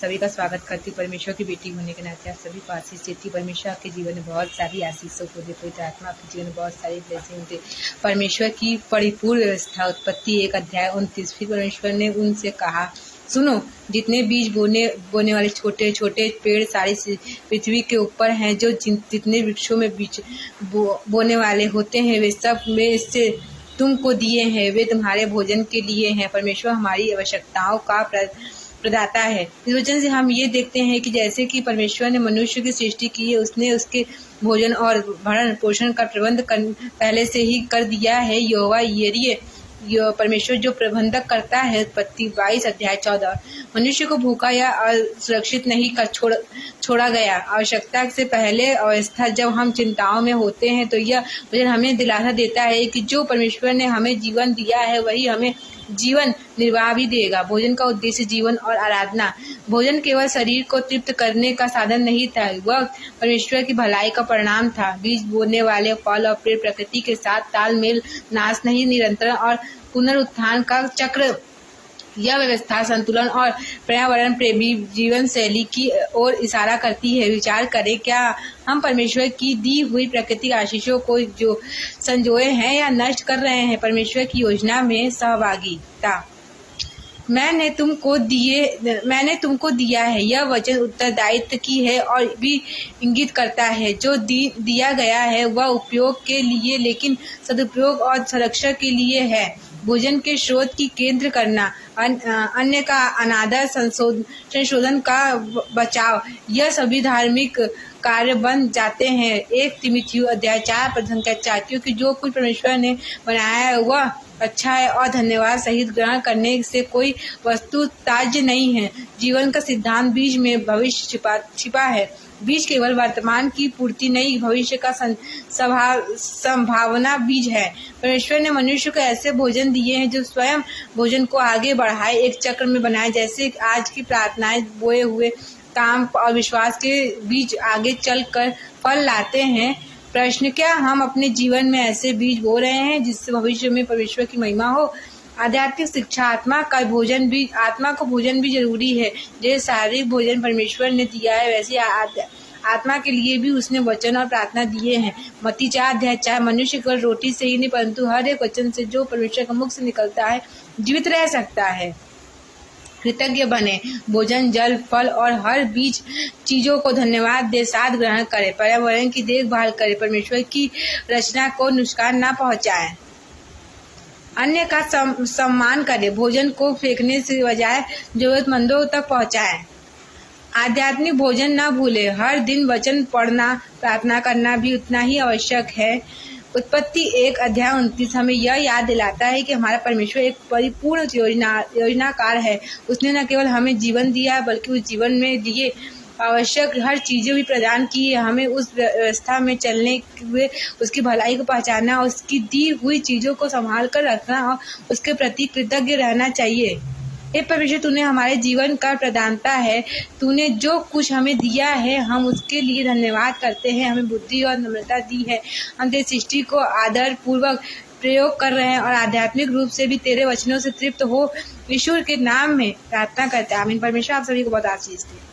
सभी का स्वागत करती परमेश्वर की बेटी होने के नाते आप सभी को आशीष देती। परमेश्वर आपके जीवन में बहुत सारी आशीषों को दे, पवित्र आत्मा आपके जीवन में बहुत सारी ब्लेसिंग दे। परमेश्वर की परिपूर्ण व्यवस्था। उत्पत्ति 1 अध्याय 29। फिर परमेश्वर ने उनसे कहा, सुनो, जितने बीज बोने वाले छोटे छोटे पेड़ सारी पृथ्वी के ऊपर हैं, जो जितने वृक्षों में बीज बोने वाले होते हैं, वे सब में से तुमको दिए हैं, वे तुम्हारे भोजन के लिए हैं। परमेश्वर हमारी आवश्यकताओं का प्रदाता है। इस वचन से हम ये देखते हैं कि जैसे कि परमेश्वर ने मनुष्य की सृष्टि की है, उसने उसके भोजन और भरण पोषण का प्रबंध पहले से ही कर दिया है। यहोवा यिरे परमेश्वर जो प्रबंधक करता है। उत्पत्ति 22 अध्याय 14। मनुष्य को भूखा या असुरक्षित नहीं कर छोड़ा गया। आवश्यकता से पहले अवस्था जब हम चिंताओं में होते हैं, तो यह वचन हमें दिलासा देता है कि जो परमेश्वर ने हमें जीवन दिया है, वही हमें जीवन निर्वाह भी देगा। भोजन का उद्देश्य जीवन और आराधना। भोजन केवल शरीर को तृप्त करने का साधन नहीं था, वह परमेश्वर की भलाई का परिणाम था। बीज बोने वाले फल और पेड़ प्रकृति के साथ तालमेल, नाश नहीं, निरंतर और पुनरुत्थान का चक्र। यह व्यवस्था संतुलन और पर्यावरण प्रेमी जीवन शैली की ओर इशारा करती है। विचार करें, क्या हम परमेश्वर की दी हुई प्राकृतिक आशीषों को जो संजोए हैं या नष्ट कर रहे हैं? परमेश्वर की योजना में सहभागिता। मैंने तुमको दिया है। यह वचन उत्तरदायित्व की है और भी इंगित करता है। जो दिया गया है वह उपयोग के लिए, लेकिन सदुपयोग और संरक्षण के लिए है। भोजन के स्रोत की केंद्र करना, अन्य का अनादर, संशोधन का बचाव, यह सभी धार्मिक कार्य बन जाते हैं। 1 तीमुथियुस अध्याय 4 क्योंकि जो कुछ परमेश्वर ने बनाया है वह अच्छा है और धन्यवाद सहित ग्रहण करने से कोई वस्तु त्याज्य नहीं है। जीवन का सिद्धांत बीज में भविष्य छिपा है। बीज केवल वर्तमान की पूर्ति नहीं, भविष्य का संभावना बीज है। परमेश्वर ने मनुष्य को ऐसे भोजन दिए हैं जो स्वयं भोजन को आगे बढ़ाए, एक चक्र में बनाए। जैसे आज की प्रार्थनाएं बोए हुए काम और विश्वास के बीज आगे चल कर फल लाते हैं। प्रश्न, क्या हम अपने जीवन में ऐसे बीज बो रहे हैं जिससे भविष्य में परमेश्वर की महिमा हो? आध्यात्मिक शिक्षा। आत्मा को भोजन भी जरूरी है। जैसे शारीरिक भोजन परमेश्वर ने दिया है, वैसे आत्मा के लिए भी उसने वचन और प्रार्थना दिए हैं। मत्ती 4 मनुष्य केवल रोटी से ही नहीं, परंतु हर एक वचन से जो परमेश्वर के मुख से निकलता है जीवित रह सकता है। कृतज्ञ बने। भोजन, जल, फल और हर बीज चीजों को धन्यवाद दे साथ ग्रहण करें। पर्यावरण की देखभाल करें। परमेश्वर की रचना को नुकसान न पहुंचाएं। अन्य का सम्मान करें। भोजन को फेंकने से बजाय जरूरतमंदों तक पहुंचाएं। आध्यात्मिक भोजन न भूलें। हर दिन वचन पढ़ना, प्रार्थना करना भी उतना ही आवश्यक है। उत्पत्ति 1 अध्याय 29 हमें यह याद दिलाता है कि हमारा परमेश्वर एक परिपूर्ण योजनाकार है। उसने न केवल हमें जीवन दिया, बल्कि उस जीवन में लिए आवश्यक हर चीजें भी प्रदान की है। हमें उस व्यवस्था में चलने हुए उसकी भलाई को पहचानना, उसकी दी हुई चीजों को संभाल कर रखना और उसके प्रति कृतज्ञ रहना चाहिए। हे परमेश्वर, तूने हमारे जीवन का प्रदाता है। तूने जो कुछ हमें दिया है, हम उसके लिए धन्यवाद करते हैं। हमें बुद्धि और नम्रता दी है। हम तेरी सृष्टि को आदर पूर्वक प्रयोग कर रहे हैं और आध्यात्मिक रूप से भी तेरे वचनों से तृप्त हो। ईश्वर के नाम में प्रार्थना करते हैं, आमीन। परमेश्वर आप सभी को बहुत आशीष दे।